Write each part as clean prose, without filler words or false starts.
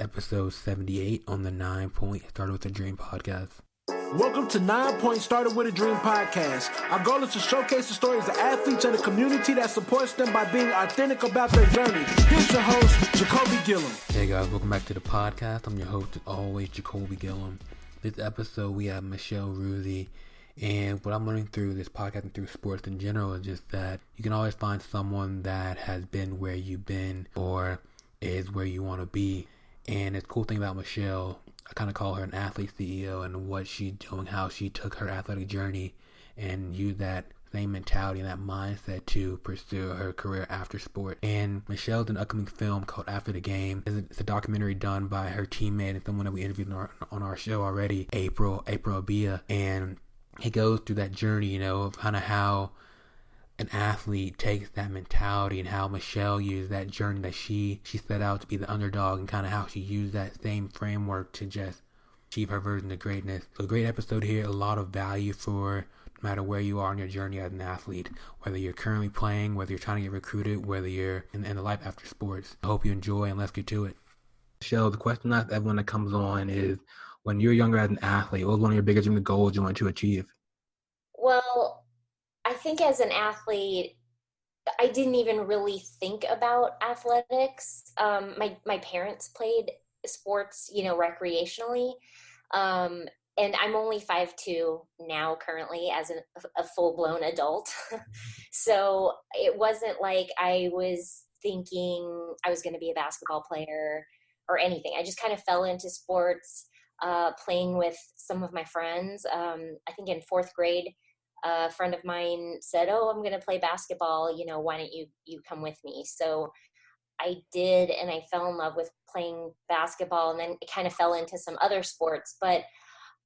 episode 78 on the 9 Point Started with a Dream podcast. Welcome to 9 Point Started with a Dream podcast. Our goal is to showcase the stories of athletes and the community that supports them by being authentic about their journey. Here's your host, Jacoby Gillum. Hey guys, welcome back to the podcast. I'm your host as always, Jacoby Gillum. This episode we have Michelle Ruzzi, and what I'm learning through this podcast and through sports in general is just that you can always find someone that has been where you've been or is where you want to be. And the cool thing about Michelle, I kind of call her an athlete CEO, and what she's doing, how she took her athletic journey and used that same mentality and that mindset to pursue her career after sport. And Michelle's an upcoming film called After the Game. It's a documentary done by her teammate and someone that we interviewed on our show already, April Abetya. And it goes through that journey, of kind of how an athlete takes that mentality and how Michelle used that journey that she set out to be the underdog, and kind of how she used that same framework to just achieve her version of greatness. So great episode here, a lot of value for no matter where you are in your journey as an athlete, whether you're currently playing, whether you're trying to get recruited, whether you're in the life after sports. I hope you enjoy, and let's get to it. Michelle, the question I ask everyone that comes on is, when you're younger as an athlete, what was one of your biggest goals you wanted to achieve? Well, I think as an athlete, I didn't even really think about athletics. My parents played sports, recreationally. And I'm only 5'2" now currently as a full-blown adult. So it wasn't like I was thinking I was going to be a basketball player or anything. I just kind of fell into sports, playing with some of my friends. I think in fourth grade, a friend of mine said, I'm going to play basketball. Why don't you come with me? So I did, and I fell in love with playing basketball, and then it kind of fell into some other sports. But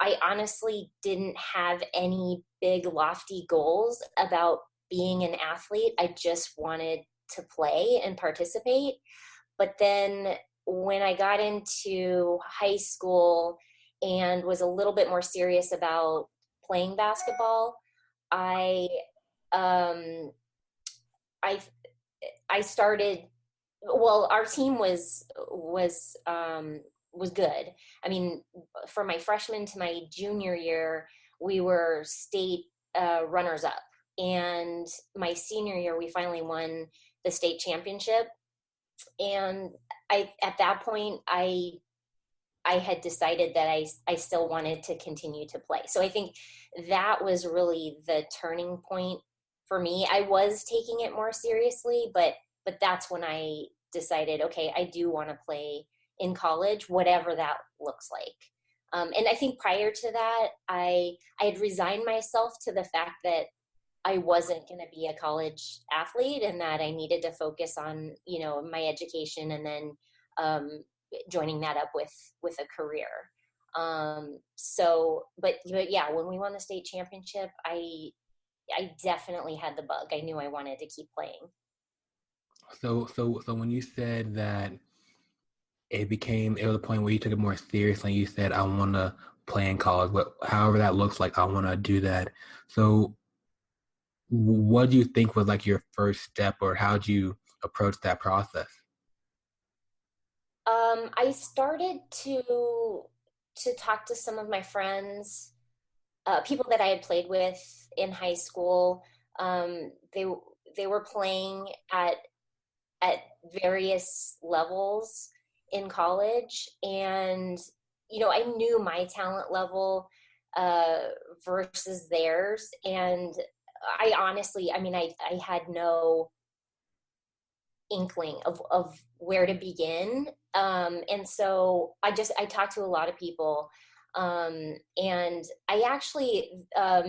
I honestly didn't have any big lofty goals about being an athlete. I just wanted to play and participate. But then when I got into high school and was a little bit more serious about playing basketball, I started. Well, our team was good. I mean, from my freshman to my junior year, we were state runners up, and my senior year, we finally won the state championship. And at that point, I had decided that I still wanted to continue to play. So I think that was really the turning point for me. I was taking it more seriously, but that's when I decided, okay, I do want to play in college, whatever that looks like. And I think prior to that, I had resigned myself to the fact that I wasn't going to be a college athlete, and that I needed to focus on, my education, and then joining that up with a career. But yeah, when we won the state championship, I definitely had the bug. I knew I wanted to keep playing. So when you said that it was a point where you took it more seriously, you said, I want to play in college, however that looks like, I want to do that. So what do you think was like your first step, or how did you approach that process? I started to talk to some of my friends, people that I had played with in high school. They were playing at various levels in college, and I knew my talent level versus theirs, and I honestly, I had no inkling of where to begin. And so I talked to a lot of people. And I actually, a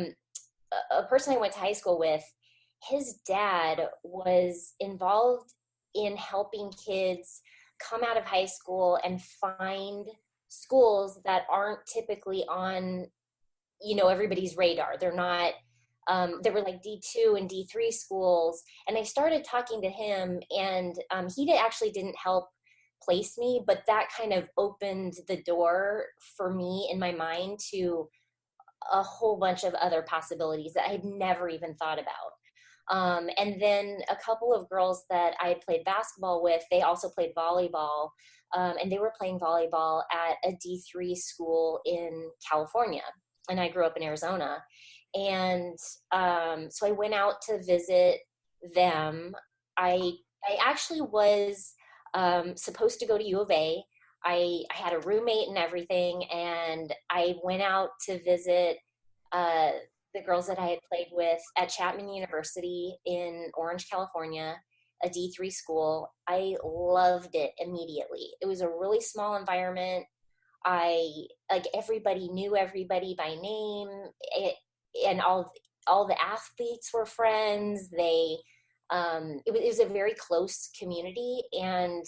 person I went to high school with, his dad was involved in helping kids come out of high school and find schools that aren't typically on, everybody's radar. They're not, there were like D2 and D3 schools, and I started talking to him, and he actually didn't help place me, but that kind of opened the door for me in my mind to a whole bunch of other possibilities that I had never even thought about. And then a couple of girls that I had played basketball with, they also played volleyball. and they were playing volleyball at a D3 school in California. And I grew up in Arizona. And so I went out to visit them. I actually was supposed to go to U of A. I had a roommate and everything, and I went out to visit the girls that I had played with at Chapman University in Orange, California, a D3 school. I loved it immediately. It was a really small environment. Everybody knew everybody by name, and all the athletes were friends. It was a very close community, and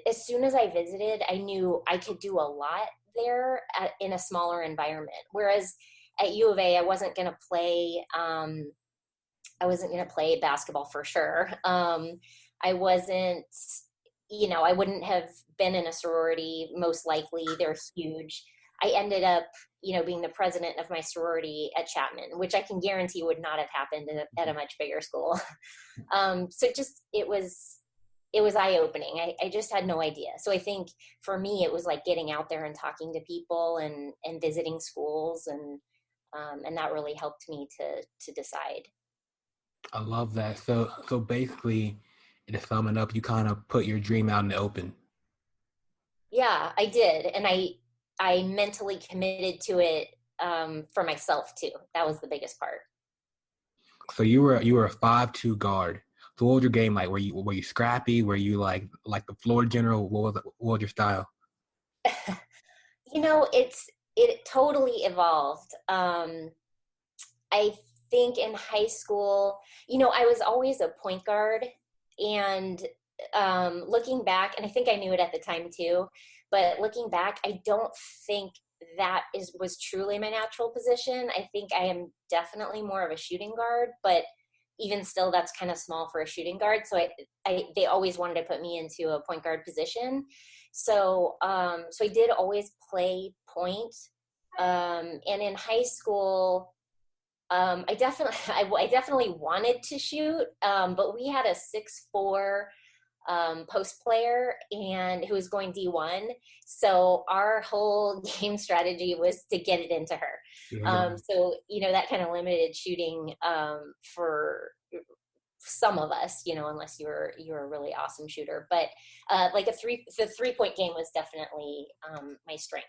as soon as I visited, I knew I could do a lot there in a smaller environment. Whereas at U of A, I wasn't going to play. I wasn't going to play basketball for sure. I wasn't, I wouldn't have been in a sorority. Most likely, they're huge. I ended up, being the president of my sorority at Chapman, which I can guarantee would not have happened at a much bigger school. So it was eye-opening. I just had no idea. So I think for me, it was like getting out there and talking to people and visiting schools, and that really helped me to decide. I love that. So basically, to sum it up, you kind of put your dream out in the open. Yeah, I did. And I mentally committed to it for myself too. That was the biggest part. So you were a 5'2" guard. So what was your game like? Were you scrappy? Were you like the floor general? What was your style? It totally evolved. I think in high school, I was always a point guard, and looking back, and I think I knew it at the time too, but looking back, I don't think that was truly my natural position. I think I am definitely more of a shooting guard, but even still, that's kind of small for a shooting guard. So they always wanted to put me into a point guard position. So I did always play point. And in high school, I definitely wanted to shoot, but we had a 6'4" post player and who was going D1. So our whole game strategy was to get it into her. So, that kind of limited shooting for some of us, unless you're a really awesome shooter. But the 3-point game was definitely my strength.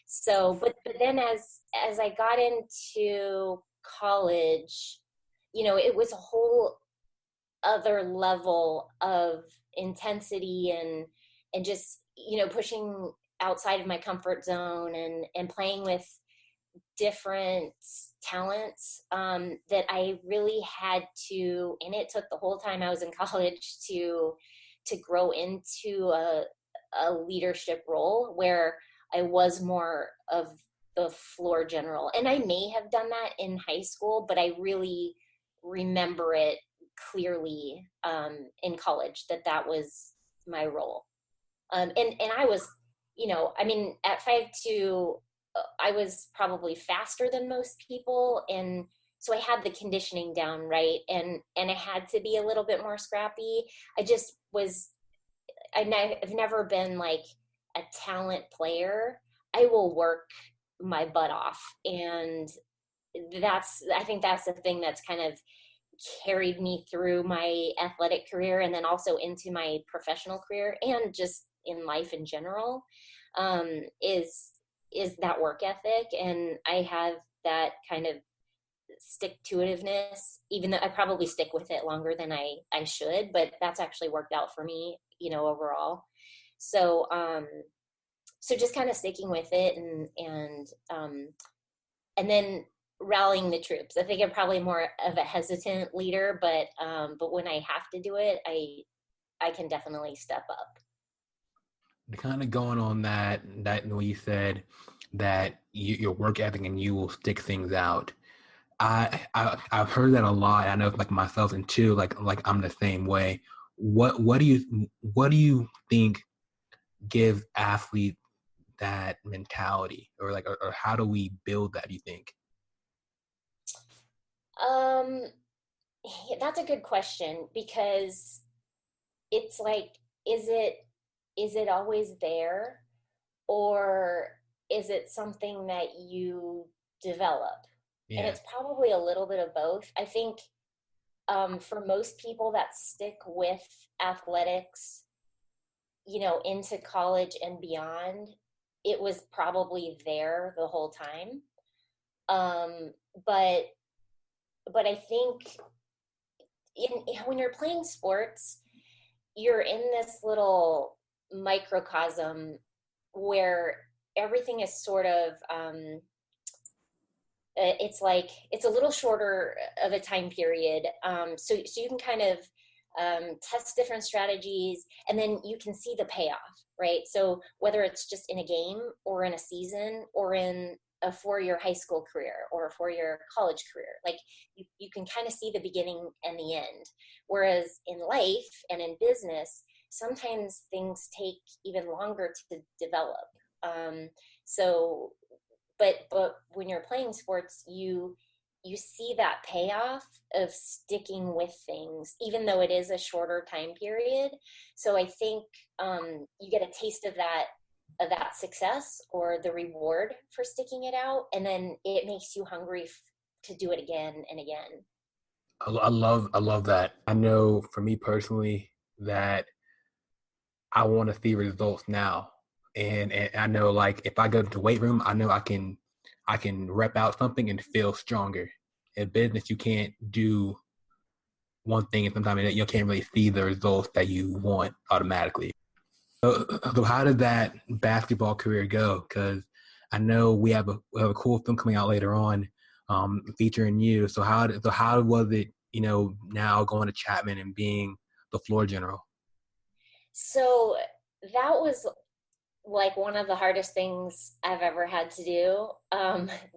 So, but then as I got into college, it was a whole other level of intensity and just, pushing outside of my comfort zone and playing with different talents that I really had to, and it took the whole time I was in college to grow into a leadership role where I was more of the floor general. And I may have done that in high school, but I really remember it clearly in college that was my role. And I was, at 5'2", I was probably faster than most people. And so I had the conditioning down right. And I had to be a little bit more scrappy. I've never been like a talent player. I will work my butt off. And I think that's the thing that's kind of carried me through my athletic career and then also into my professional career and just in life in general, is that work ethic. And I have that kind of stick-to-itiveness, even though I probably stick with it longer than I should, but that's actually worked out for me, overall. So just kind of sticking with it and then rallying the troops. I think I'm probably more of a hesitant leader, but when I have to do it, I can definitely step up. Kind of going on that when you said that your work ethic and you will stick things out. I've heard that a lot. I know like myself and too, like I'm the same way. What do you think gives athletes that mentality, or how do we build that, do you think? That's a good question, because it's like, is it is it always there, or is it something that you develop? And Yeah. it's probably a little bit of both. I think for most people that stick with athletics, into college and beyond, it was probably there the whole time. Um, but I think when you're playing sports, you're in this little microcosm where everything is sort of it's like it's a little shorter of a time period, so you can kind of test different strategies, and then you can see the payoff, right? So whether it's just in a game or in a season or in a 4-year high school career or a 4-year college career, like you can kind of see the beginning and the end. Whereas in life and in business, sometimes things take even longer to develop. So but when you're playing sports, you see that payoff of sticking with things, even though it is a shorter time period. So I think you get a taste of that success or the reward for sticking it out, and then it makes you hungry to do it again and again. I love that. I know for me personally that I want to see results now. And I know, like, if I go to the weight room, I know I can rep out something and feel stronger. In business, you can't do one thing and sometimes you can't really see the results that you want automatically. So how did that basketball career go? Because I know we have a cool film coming out later on, featuring you. So how was it, now going to Chapman and being the floor general? So that was like one of the hardest things I've ever had to do.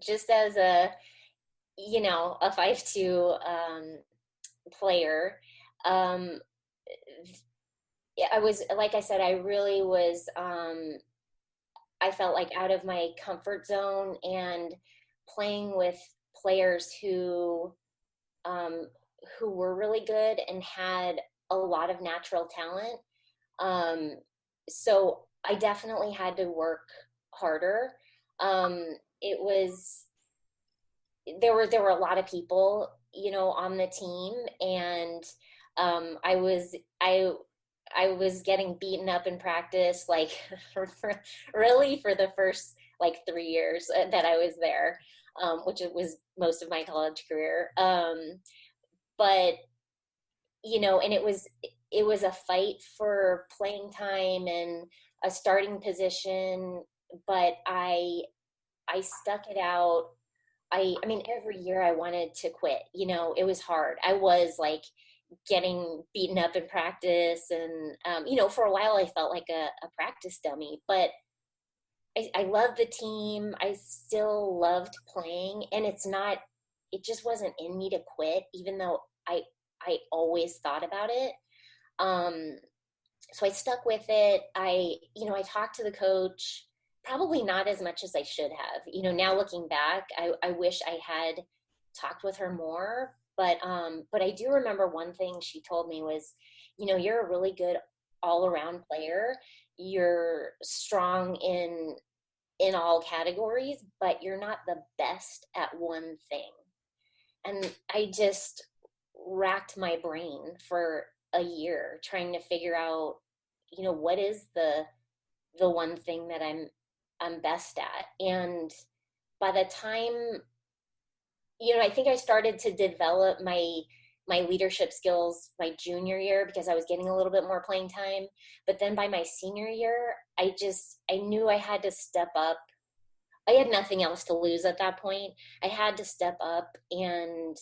Just as a 5'2" player. Um, I was, like I said, I really was, I felt like out of my comfort zone, and playing with players um, who were really good and had a lot of natural talent. Um, so I definitely had to work harder. It was there were a lot of people, on the team, and um, I was I I was getting beaten up in practice, like really for the first like 3 years that I was there, which it was most of my college career. But and it was a fight for playing time and a starting position, but I stuck it out. I mean, every year I wanted to quit. It was hard. I was like getting beaten up in practice, and for a while I felt like a practice dummy. But I loved the team. I still loved playing, and it just wasn't in me to quit, even though I always thought about it. Um, so I stuck with it. I talked to the coach, probably not as much as I should have. Now looking back, I wish I had talked with her more. But I do remember one thing she told me was, you're a really good all around player. You're strong in all categories, but you're not the best at one thing. And I just racked my brain for a year trying to figure out, what is the one thing that I'm best at. And by the time, I think I started to develop my leadership skills my junior year, because I was getting a little bit more playing time. But then by my senior year, I knew I had to step up. I had nothing else to lose at that point. I had to step up and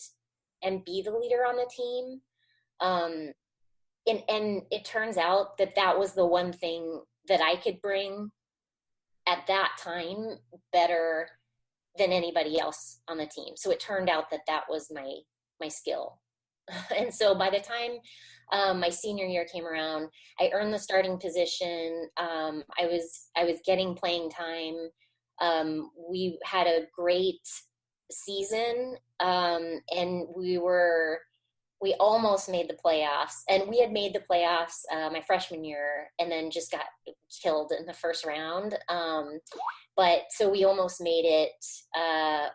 be the leader on the team. Um, and it turns out that was the one thing that I could bring at that time better than anybody else on the team. So it turned out that was my skill. And so by the time my senior year came around, I earned the starting position. I was getting playing time. We had a great season, and we were we almost made the playoffs, and we had made the playoffs my freshman year and then just got killed in the first round. But so we almost made it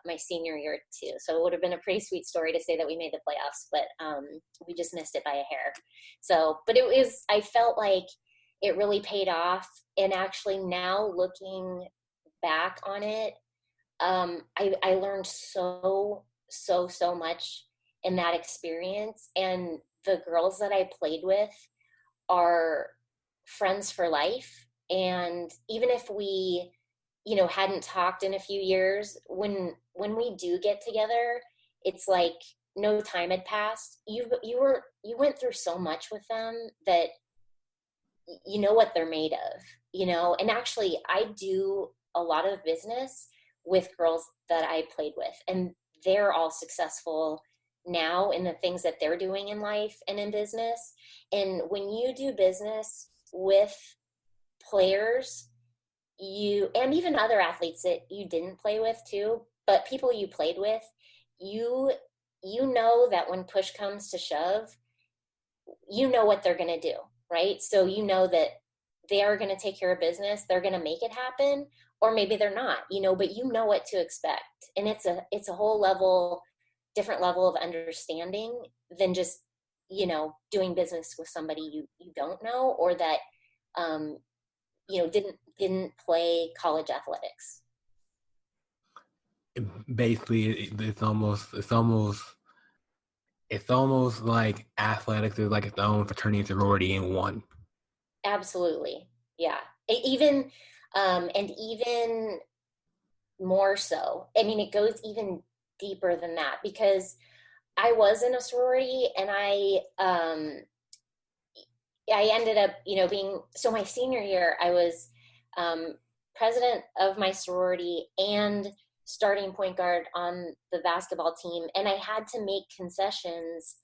my senior year too. So it would have been a pretty sweet story to say that we made the playoffs, but we just missed it by a hair. So, but I felt like it really paid off. And actually now looking back on it, I learned so much in that experience. And the girls that I played with are friends for life. And even if we, hadn't talked in a few years, when we do get together, it's like no time had passed. You went through so much with them that you know what they're made of, and actually I do a lot of business with girls that I played with, and they're all successful now in the things that they're doing in life and in business. And when you do business with players, and even other athletes that you didn't play with too, but people you played with, you know that when push comes to shove, you know what they're going to do, right? So you know that they are going to take care of business, they're going to make it happen, or maybe they're not, but you know what to expect. And it's a whole different level of understanding than just, doing business with somebody you don't know, or that, didn't play college athletics. Basically, it's almost like athletics is like its own fraternity and sorority in one. Absolutely. Yeah. Even more so. I mean, it goes even deeper than that, because I was in a sorority, and I ended up, being, so my senior year, I was president of my sorority and starting point guard on the basketball team. And I had to make concessions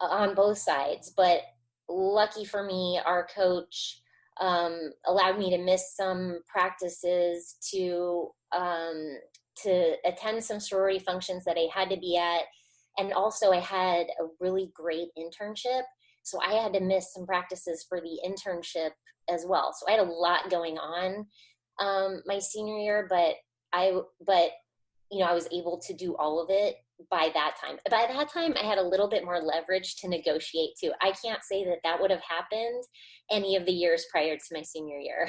on both sides, but lucky for me, our coach allowed me to miss some practices to attend some sorority functions that I had to be at. And also I had a really great internship, so I had to miss some practices for the internship as well. So I had a lot going on my senior year, but I was able to do all of it by that time. By that time, I had a little bit more leverage to negotiate too. I can't say that would have happened any of the years prior to my senior year.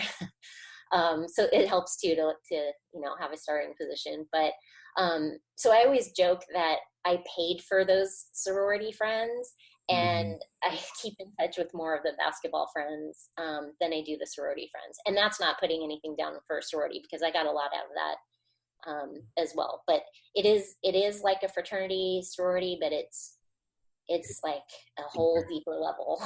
So it helps too to have a starting position. But so I always joke that I paid for those sorority friends, and I keep in touch with more of the basketball friends than I do the sorority friends. And that's not putting anything down for sorority, because I got a lot out of that as well. But it is like a fraternity sorority, but it's like a whole deeper level.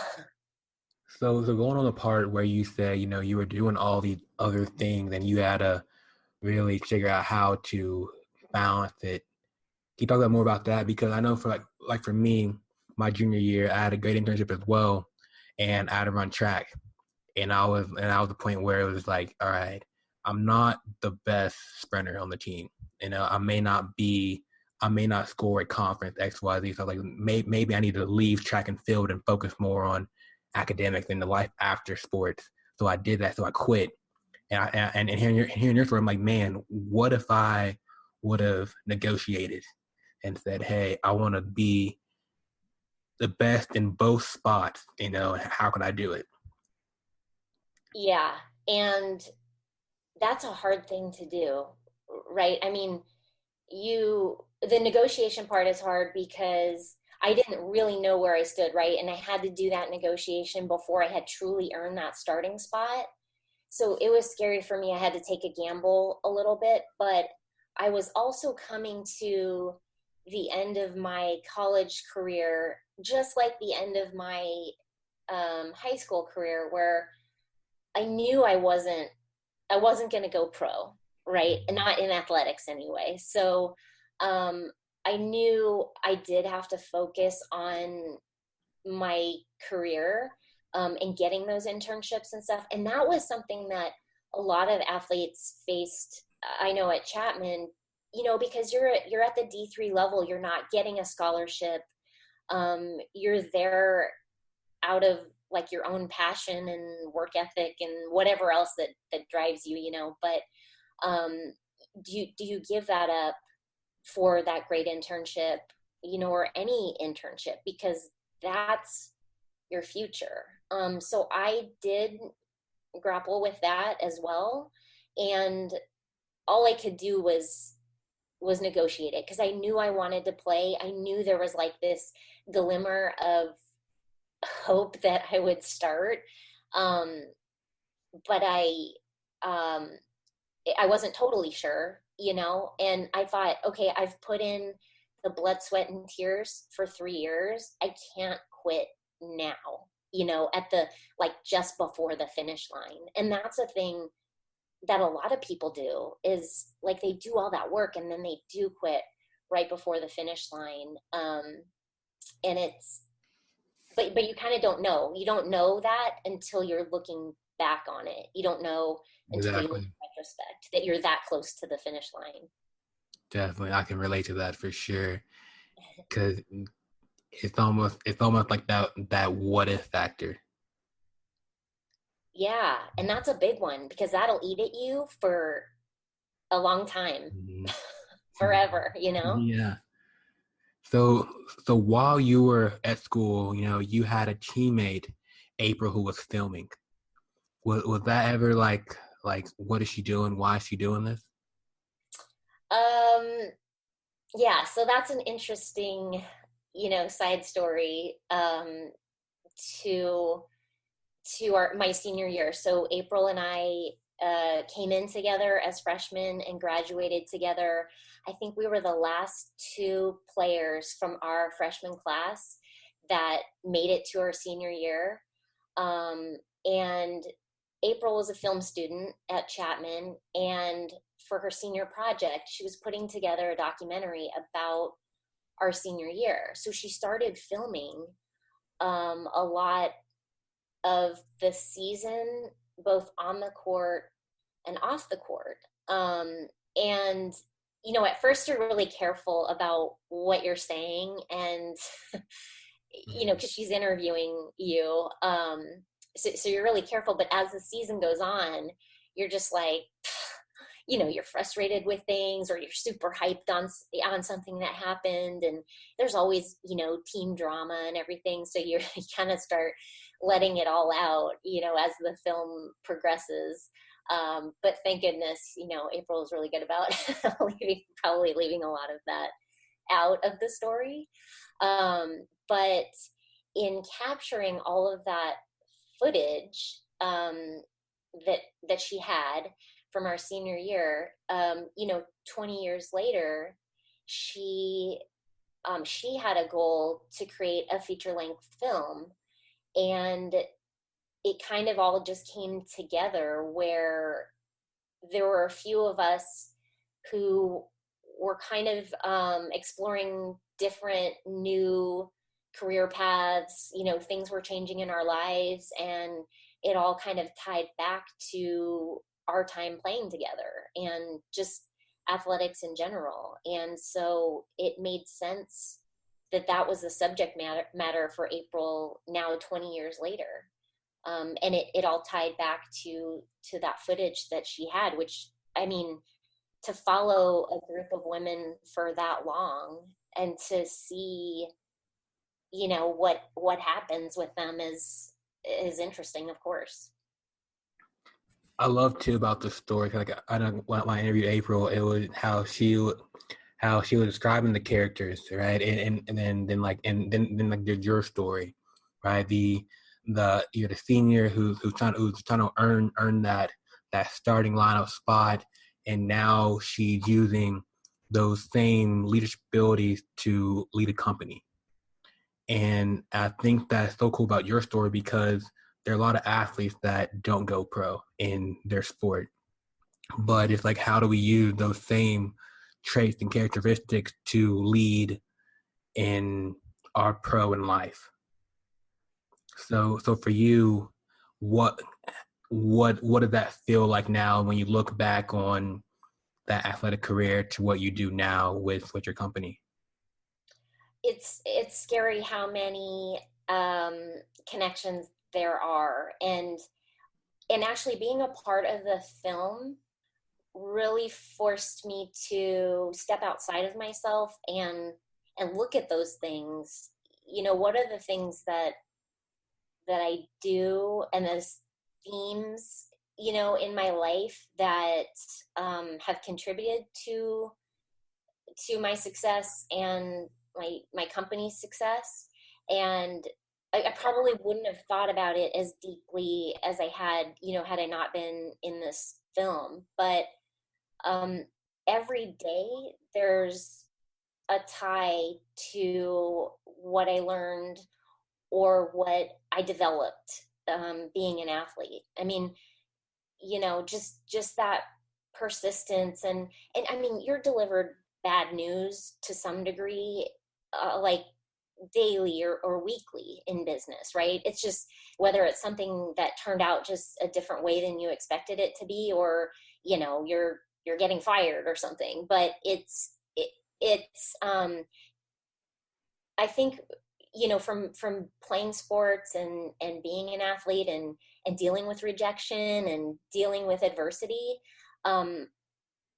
So going on the part where you said, you were doing all these other things and you had to really figure out how to balance it. Can you talk about more about that? Because I know for like for me, my junior year, I had a great internship as well, and I had to run track. And I was at the point where it was like, all right, I'm not the best sprinter on the team. I may not score at conference XYZ. So like maybe I need to leave track and field and focus more on academics and the life after sports. So I did that. So I quit. And hearing your story, I'm like, man, what if I would have negotiated and said, hey, I want to be the best in both spots, how can I do it? Yeah. And that's a hard thing to do, right? I mean, the negotiation part is hard because I didn't really know where I stood, right? And I had to do that negotiation before I had truly earned that starting spot. So it was scary for me. I had to take a gamble a little bit, but I was also coming to the end of my college career, just like the end of my high school career, where I knew I wasn't going to go pro, right? And not in athletics anyway. So I knew I did have to focus on my career and getting those internships and stuff. And that was something that a lot of athletes faced, I know, at Chapman, because you're at the D3 level, you're not getting a scholarship. You're there out of like your own passion and work ethic and whatever else that drives you, but do you give that up for that great internship, or any internship, because that's your future. So I did grapple with that as well. And all I could do was negotiate it, because I knew I wanted to play. I knew there was like this glimmer of hope that I would start. But I wasn't totally sure, and I thought, okay, I've put in the blood, sweat, and tears for 3 years. I can't quit now, at the, like, just before the finish line. And that's a thing that a lot of people do, is like they do all that work and then they do quit right before the finish line. And it's, but you kind of don't know. You don't know that until you're looking back on it. You don't know until you look in retrospect that you're that close to the finish line. Definitely, I can relate to that for sure, because it's almost like that what if factor. Yeah, and that's a big one, because that'll eat at you for a long time, forever. Yeah. So while you were at school, you had a teammate, April, who was filming. Was that ever like what is she doing? Why is she doing this? Yeah, so that's an interesting, side story to my senior year. So April and I came in together as freshmen and graduated together. I think we were the last 2 players from our freshman class that made it to our senior year. And April was a film student at Chapman, and for her senior project, she was putting together a documentary about our senior year. So she started filming a lot of the season, both on the court and off the court. And, at first you're really careful about what you're saying, and, because she's interviewing you. So you're really careful, but as the season goes on, you're just like, you're frustrated with things, or you're super hyped on something that happened, and there's always, team drama and everything. So you kind of start letting it all out, as the film progresses. But thank goodness, April is really good about probably leaving a lot of that out of the story. But in capturing all of that footage that she had from our senior year, 20 years later, she had a goal to create a feature-length film, and it kind of all just came together, where there were a few of us who were kind of exploring different new career paths. Things were changing in our lives, and it all kind of tied back to our time playing together and just athletics in general. And so it made sense that was the subject matter for April now 20 years later. And it all tied back to that footage that she had, which, I mean, to follow a group of women for that long and to see, what happens with them is interesting, of course. I love too about the story. Like, I don't, when I interviewed April, it was how she was describing the characters, right? And then like your story, right? You're the senior who's trying to earn that starting lineup spot, and now she's using those same leadership abilities to lead a company. And I think that's so cool about your story, because there are a lot of athletes that don't go pro in their sport. But it's like, how do we use those same traits and characteristics to lead in our pro in life? So for you, what does that feel like now when you look back on that athletic career to what you do now with your company? it's scary how many connections there are, and actually being a part of the film really forced me to step outside of myself and look at those things. What are the things that I do, and those themes, in my life that have contributed to my success and my company's success. And I probably wouldn't have thought about it as deeply as I had I not been in this film. But every day there's a tie to what I learned or what I developed being an athlete. I mean, just that persistence, and I mean, you're delivered bad news to some degree, like daily or weekly in business, right? It's just whether it's something that turned out just a different way than you expected it to be, or you're getting fired or something. But it's I think from playing sports and being an athlete and dealing with rejection and dealing with adversity, I'm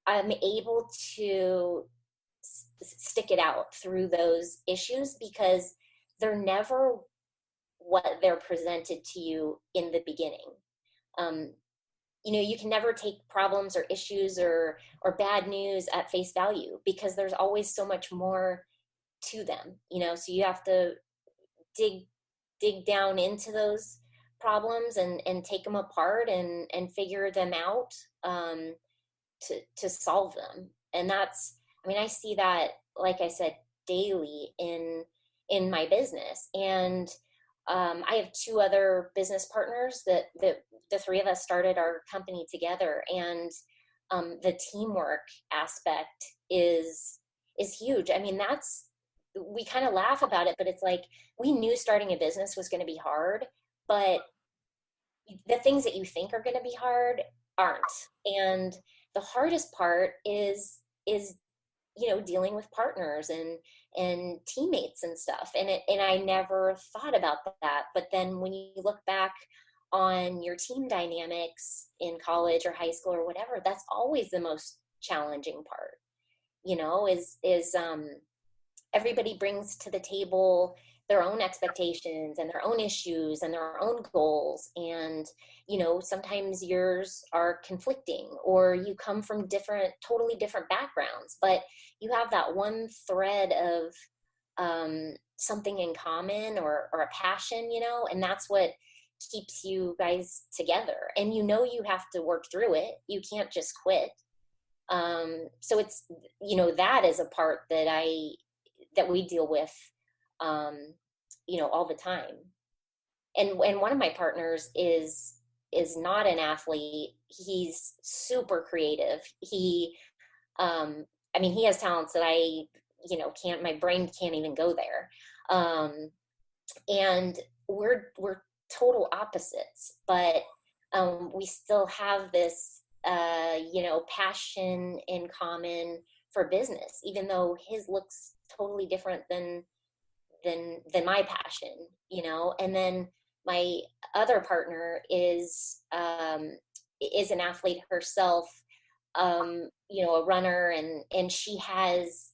able to stick it out through those issues, because they're never what they're presented to you in the beginning. You can never take problems or issues or bad news at face value, because there's always so much more to them, so you have to dig down into those problems and take them apart and figure them out to solve them. And that's, I mean, I see that, like I said, daily in my business. And I have two other business partners that the three of us started our company together, and the teamwork aspect is huge. I mean, we kind of laugh about it, but it's like, we knew starting a business was going to be hard, but the things that you think are going to be hard aren't. And the hardest part is dealing with partners and teammates and stuff. And I never thought about that. But then when you look back on your team dynamics in college or high school or whatever, that's always the most challenging part, is everybody brings to the table their own expectations and their own issues and their own goals. And, sometimes yours are conflicting, or you come from totally different backgrounds, but you have that one thread of something in common or a passion, and that's what keeps you guys together. And you have to work through it. You can't just quit. So it's, that is a part that we deal with, all the time. And one of my partners is not an athlete. He's super creative. He has talents that I, my brain can't even go there. And we're total opposites, but we still have this, passion in common for business, even though his looks totally different than my passion, And then my other partner is an athlete herself, a runner, and she has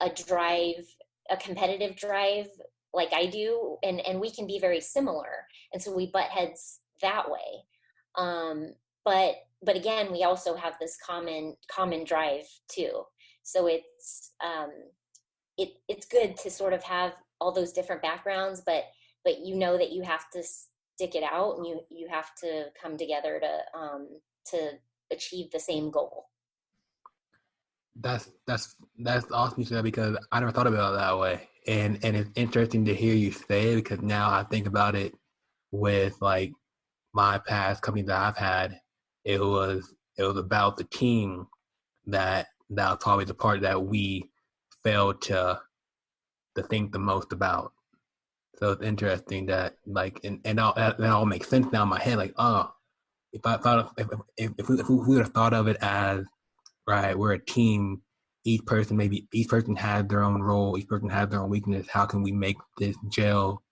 a drive, a competitive drive like I do, and we can be very similar, and so we butt heads that way. But again, we also have this common drive too. So it's it's good to sort of have all those different backgrounds, but that you have to stick it out, and you have to come together to achieve the same goal. That's awesome you said, because I never thought about it that way, and it's interesting to hear you say it, because now I think about it with like my past company that I've had. It was about the team that was probably the part that we failed to think the most about. So it's interesting that that all makes sense now in my head. Like, if I thought if we would have thought of it as, right, we're a team, each person has their own role, each person has their own weakness. How can we make this gel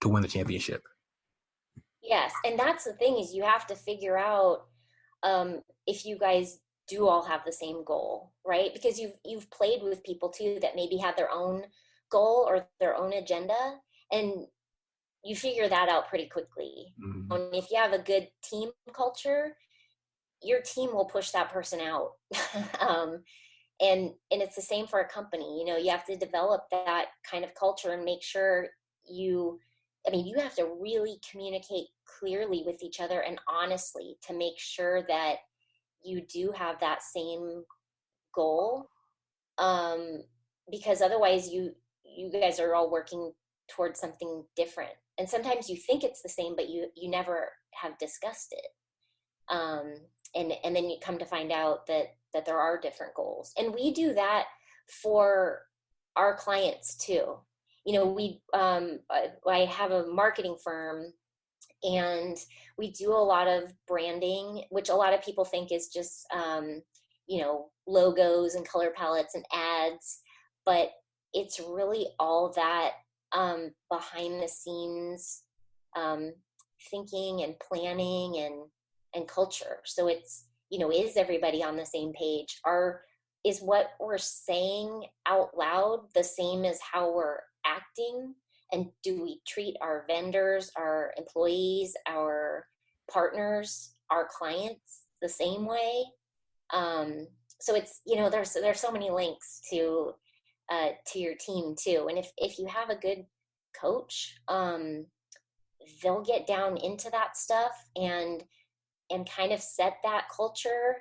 to win the championship? Yes, and that's the thing is you have to figure out if you guys do all have the same goal, right? Because you've played with people too that maybe have their own goal or their own agenda, and you figure that out pretty quickly. Mm-hmm. And if you have a good team culture, your team will push that person out. And it's the same for a company. You know, you have to develop that kind of culture and make sure you have to really communicate clearly with each other and honestly to make sure that you do have that same goal. Because otherwise you guys are all working towards something different. And sometimes you think it's the same, but you never have discussed it. And then you come to find out that there are different goals. And we do that for our clients too. You know, I have a marketing firm, and we do a lot of branding, which a lot of people think is just, logos and color palettes and ads, but it's really all that behind the scenes thinking and planning and culture. So it's, is everybody on the same page? Is what we're saying out loud the same as how we're acting? And do we treat our vendors, our employees, our partners, our clients the same way? So it's, there's so many links to your team too. And if you have a good coach, they'll get down into that stuff and kind of set that culture.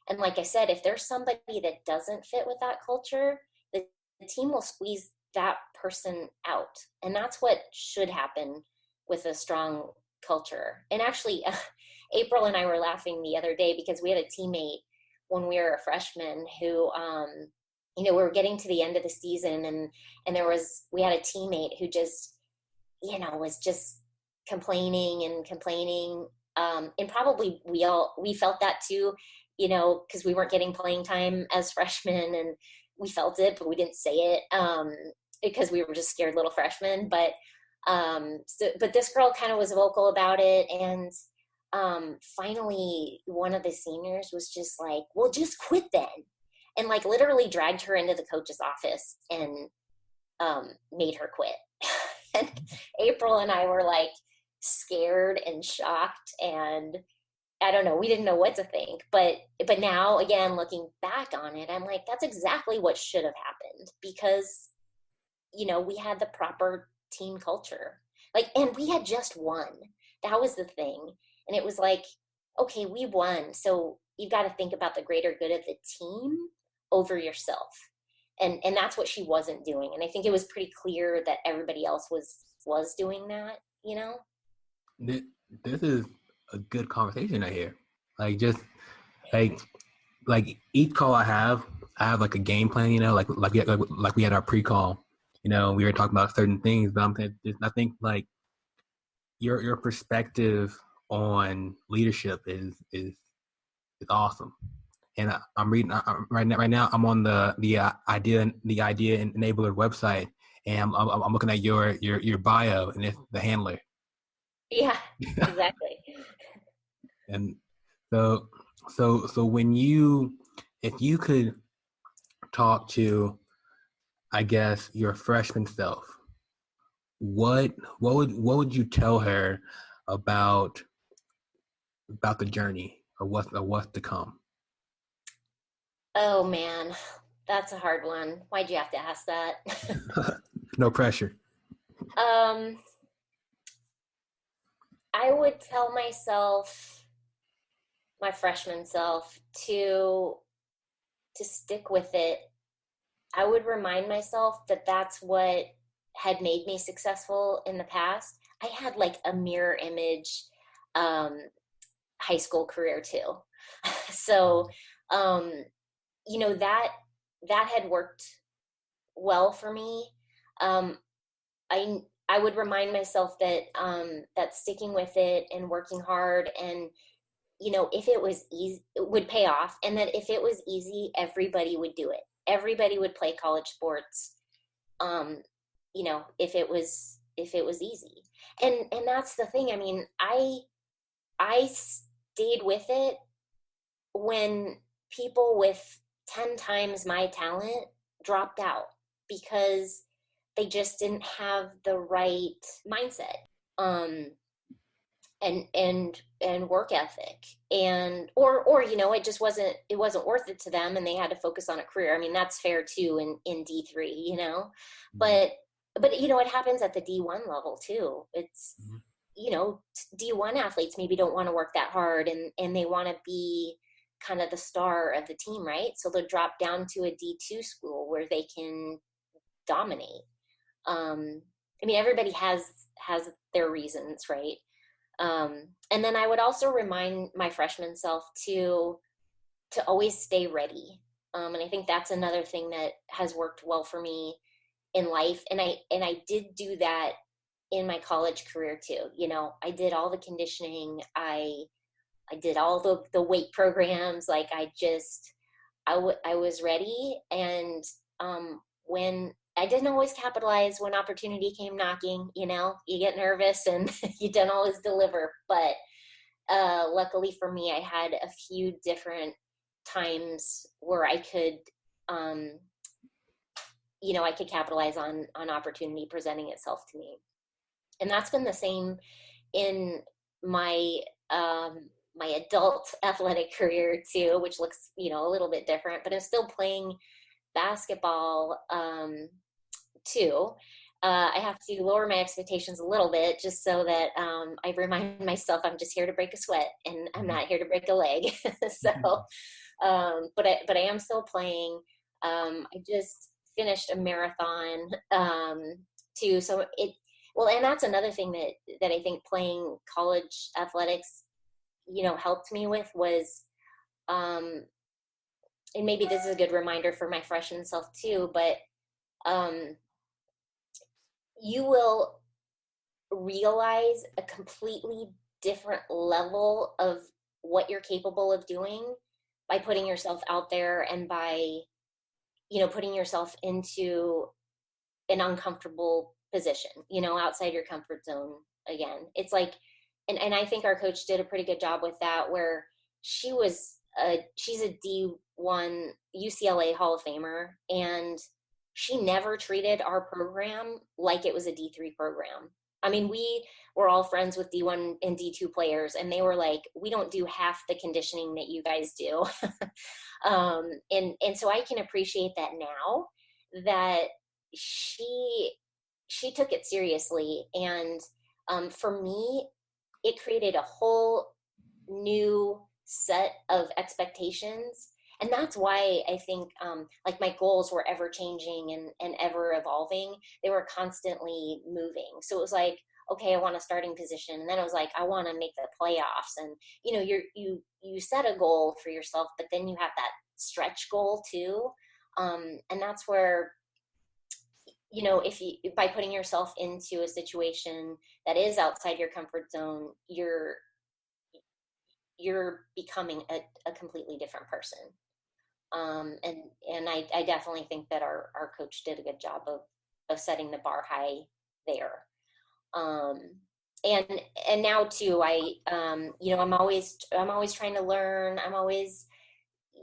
And like I said, if there's somebody that doesn't fit with that culture, the team will squeeze that person out. And that's what should happen with a strong culture. And actually, April and I were laughing the other day because we had a teammate when we were a freshman who, we were getting to the end of the season, and we had a teammate who just, was just complaining. And probably we felt that too, because we weren't getting playing time as freshmen, and we felt it, but we didn't say it because we were just scared little freshmen. But this girl kind of was vocal about it, and finally one of the seniors was just like, well, just quit then, and like literally dragged her into the coach's office and made her quit. And April and I were like scared and shocked, and I don't know, we didn't know what to think, but now again, looking back on it, I'm like, that's exactly what should have happened, because we had the proper team culture, and we had just won. That was the thing. And it was like, okay, we won, so you've got to think about the greater good of the team over yourself. And that's what she wasn't doing. And I think it was pretty clear that everybody else was doing that, This is a good conversation I hear. Like, just like each call I have like a game plan, like we had our pre-call, we were talking about certain things, but I think like your perspective on leadership is awesome. And I'm reading right now. I'm on the idea enabler website, and I'm looking at your bio, and it's the handler. Yeah, exactly. And so if you could talk to, I guess, your freshman self, what would you tell her about the journey or what's to come? Oh man, that's a hard one. Why'd you have to ask that? No pressure. I would tell myself, my freshman self, to stick with it. I would remind myself that that's what had made me successful in the past. I had like a mirror image high school career too. So, that had worked well for me. I would remind myself that that sticking with it and working hard, and if it was easy, it would pay off, and that if it was easy, everybody would do it. everybody would play college sports, you know, if it was easy. And that's the thing. I mean, I stayed with it when people with 10 times my talent dropped out because they just didn't have the right mindset, and work ethic, and or you know, it wasn't worth it to them, and they had to focus on a career. I mean, that's fair too in D3, you know. Mm-hmm. But you know, it happens at the D1 level too. It's, Mm-hmm. you know, D1 athletes maybe don't want to work that hard, and they want to be kind of the star of the team, right? So they'll drop down to a D2 school where they can dominate. I mean, everybody has their reasons, right? And then I would also remind my freshman self to always stay ready. And I think that's another thing that has worked well for me in life. And I did do that in my college career too. You know, I did all the conditioning. I did all the weight programs. Like I was ready. And when I didn't always capitalize when opportunity came knocking, you know, you get nervous and you don't always deliver. But luckily for me, I had a few different times where I could, you know, I could capitalize on opportunity presenting itself to me. And that's been the same in my my adult athletic career too, which looks, you know, a little bit different, but I'm still playing basketball too. I have to lower my expectations a little bit just so that I remind myself I'm just here to break a sweat and I'm not here to break a leg. So, but I am still playing. I just finished a marathon too. So well, and that's another thing that I think playing college athletics, you know, helped me with was, and maybe this is a good reminder for my freshman self too, but you will realize a completely different level of what you're capable of doing by putting yourself out there and by, you know, putting yourself into an uncomfortable position, you know, outside your comfort zone again. It's like, and I think our coach did a pretty good job with that, where she's a D1 UCLA Hall of Famer, and she never treated our program like it was a D3 program. I mean, we were all friends with D1 and D2 players, and they were like, we don't do half the conditioning that you guys do. And so I can appreciate that now, that she took it seriously. And for me, it created a whole new set of expectations. And that's why I think like my goals were ever changing and ever evolving. They were constantly moving. So it was like, okay, I want a starting position. And then it was like, I want to make the playoffs. And, you know, you set a goal for yourself, but then you have that stretch goal too. And that's where, you know, by putting yourself into a situation that is outside your comfort zone, you're becoming a completely different person. And I definitely think that our coach did a good job of setting the bar high there. And now too, you know, I'm always trying to learn. I'm always,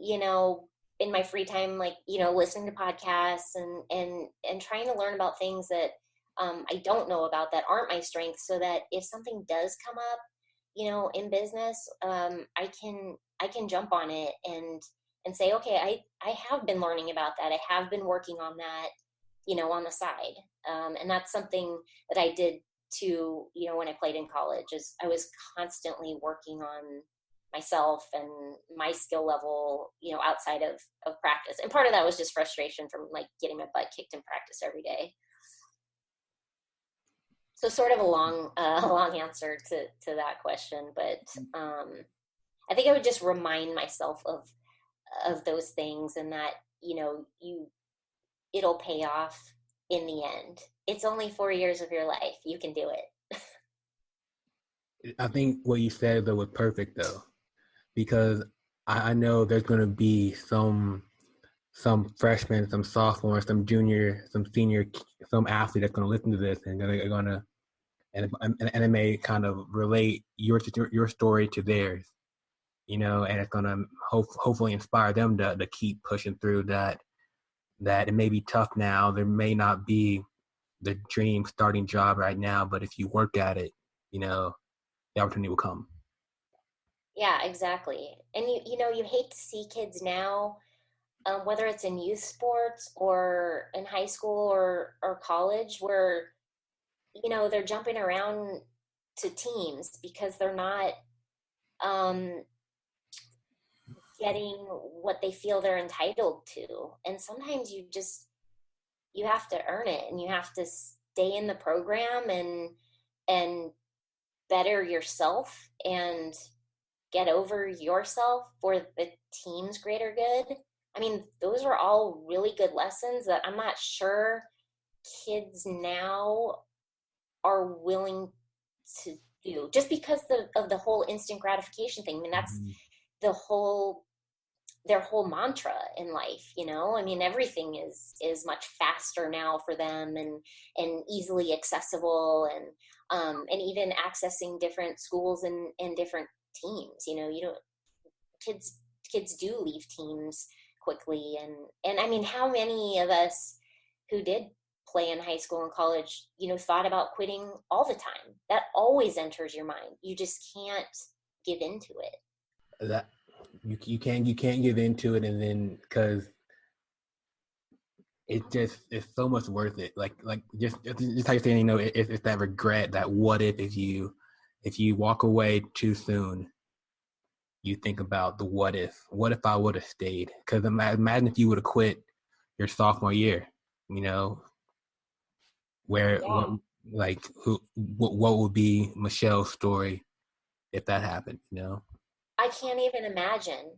you know, in my free time, like, you know, listening to podcasts and trying to learn about things that I don't know about, that aren't my strengths, so that if something does come up, you know, in business, I can jump on it and say, okay, I have been learning about that. I have been working on that, you know, on the side. And that's something that I did too, you know, when I played in college, is I was constantly working on myself and my skill level, you know, outside of practice. And part of that was just frustration from like getting my butt kicked in practice every day. So sort of a long answer to that question, but I think I would just remind myself of those things, and that, you know, it'll pay off in the end. It's only 4 years of your life. You can do it. I think what you said though was perfect though, because I know there's going to be some some freshmen, some sophomores, some junior, some senior, some athlete that's going to listen to this and they're going to, and it may kind of relate your story to theirs, you know, and it's going to hopefully inspire them to keep pushing through that it may be tough now. There may not be the dream starting job right now, but if you work at it, you know, the opportunity will come. Yeah, exactly. And you hate to see kids now, whether it's in youth sports or in high school or college, where, they're jumping around to teams because they're not getting what they feel they're entitled to. And sometimes you have to earn it, and you have to stay in the program and better yourself and get over yourself for the team's greater good. I mean, those are all really good lessons that I'm not sure kids now are willing to do, just because of the whole instant gratification thing. I mean, that's their whole mantra in life, I mean, everything is much faster now for them, and easily accessible, and even accessing different schools and different teams. Kids do leave teams quickly, and I mean, how many of us who did play in high school and college, thought about quitting all the time? That always enters your mind. You just can't give into it. That you can't give into it, and then because it's so much worth it. Like just how you're saying, it's that regret, that what if you walk away too soon, you think about the what if I would have stayed. Because imagine if you would have quit your sophomore year, what would be Michelle's story if that happened, I can't even imagine.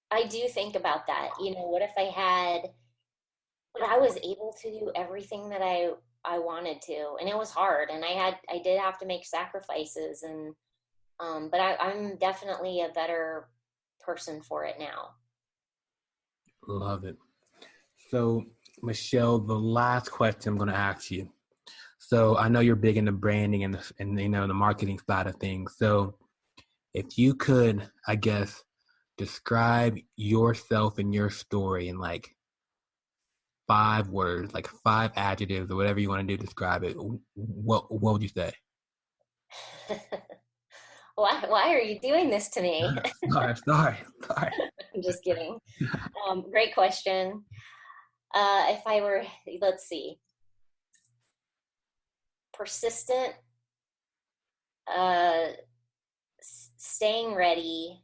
I do think about that. What if I was able to do everything that I wanted to, and it was hard, and I did have to make sacrifices, and but I'm definitely a better person for it now. Love it. So, Michelle, the last question I'm going to ask you. So I know you're big into branding and the marketing side of things. So if you could, I guess, describe yourself and your story in like 5 words, like 5 adjectives or whatever you want to do to describe it, what would you say? Why are you doing this to me? Sorry. I'm just kidding. Great question. If I were, let's see, persistent, staying ready,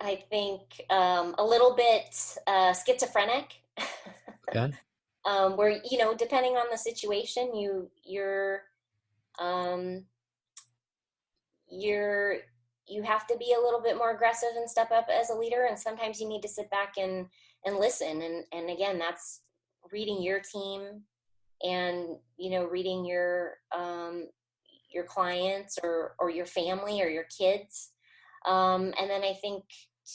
I think a little bit schizophrenic. Okay. Where, depending on the situation, you have to be a little bit more aggressive and step up as a leader, and sometimes you need to sit back and listen, and again, that's reading your team, and reading your clients or your family or your kids, and then I think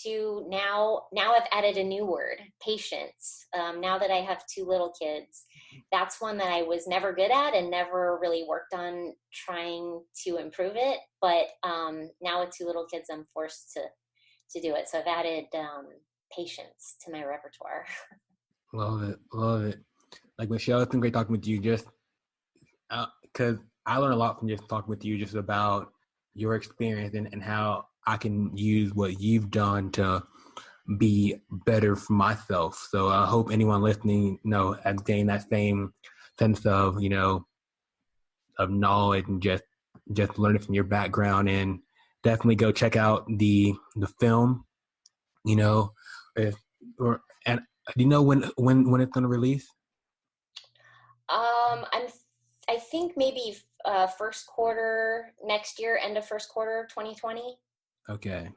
too, now I've added a new word, patience. Now that I have 2 little kids, that's one that I was never good at and never really worked on trying to improve it. But now with 2 little kids, I'm forced to do it. So I've added patience to my repertoire. Love it. Like, Michelle, it's been great talking with you, just because I learned a lot from just talking with you, just about your experience and how I can use what you've done to be better for myself. So I hope anyone listening, has gained that same sense of, of knowledge, and just learning from your background. And definitely go check out the film, and do you know when it's going to release? I think maybe first quarter next year, end of first quarter 2020. Okay.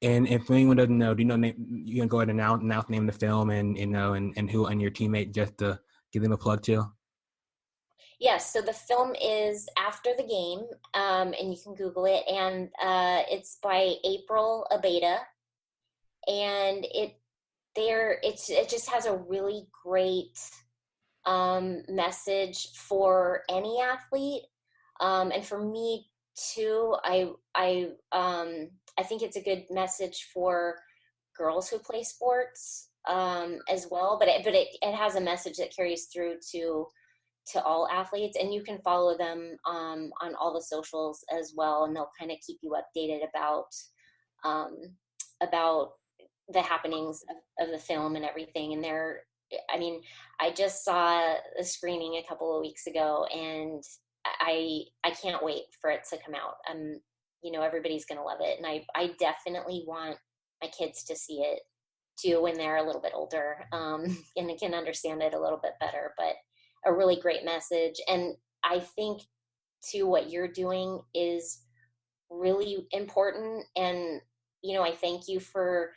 And if anyone doesn't know, do you know you can go ahead and announce name of the film and who and your teammate, just to give them a plug too? Yes, so the film is After the Game, and you can Google it, and it's by April Abetya, and it just has a really great message for any athlete, and for me too. I think it's a good message for girls who play sports as well, but it has a message that carries through to all athletes, and you can follow them on all the socials as well, and they'll kind of keep you updated about the happenings of the film and everything. And I just saw a screening a couple of weeks ago, and I can't wait for it to come out. Everybody's gonna love it, and I definitely want my kids to see it too when they're a little bit older, and they can understand it a little bit better. But a really great message, and I think too what you're doing is really important. And I thank you for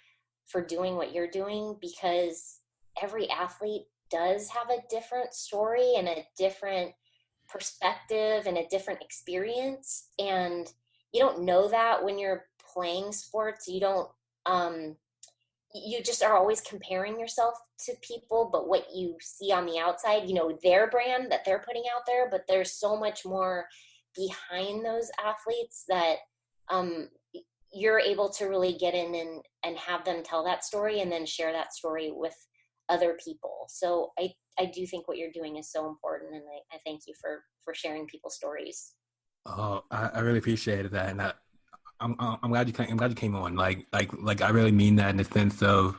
doing what you're doing, because every athlete does have a different story and a different perspective and a different experience, and you don't know that when you're playing sports. You don't you just are always comparing yourself to people, but what you see on the outside, their brand that they're putting out there, but there's so much more behind those athletes that you're able to really get in and have them tell that story and then share that story with other people. So I do think what you're doing is so important, and I thank you for sharing people's stories. Oh, I really appreciated that, and I'm glad you came. I'm glad you came on. Like I really mean that in the sense of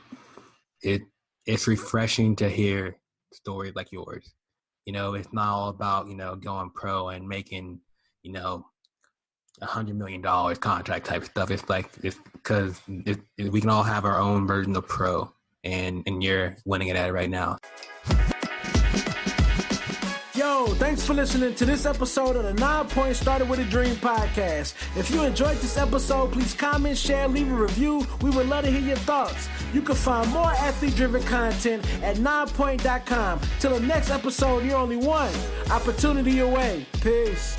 it. It's refreshing to hear stories like yours. It's not all about going pro and making $100 million contract type stuff. It's because we can all have our own version of pro, and you're winning it at it right now. Yo, thanks for listening to this episode of the 9 Point Started With a Dream podcast. If you enjoyed this episode, please comment, share, leave a review. We would love to hear your thoughts. You can find more athlete-driven content at 9point.com. Till the next episode, you're only one opportunity away. Peace.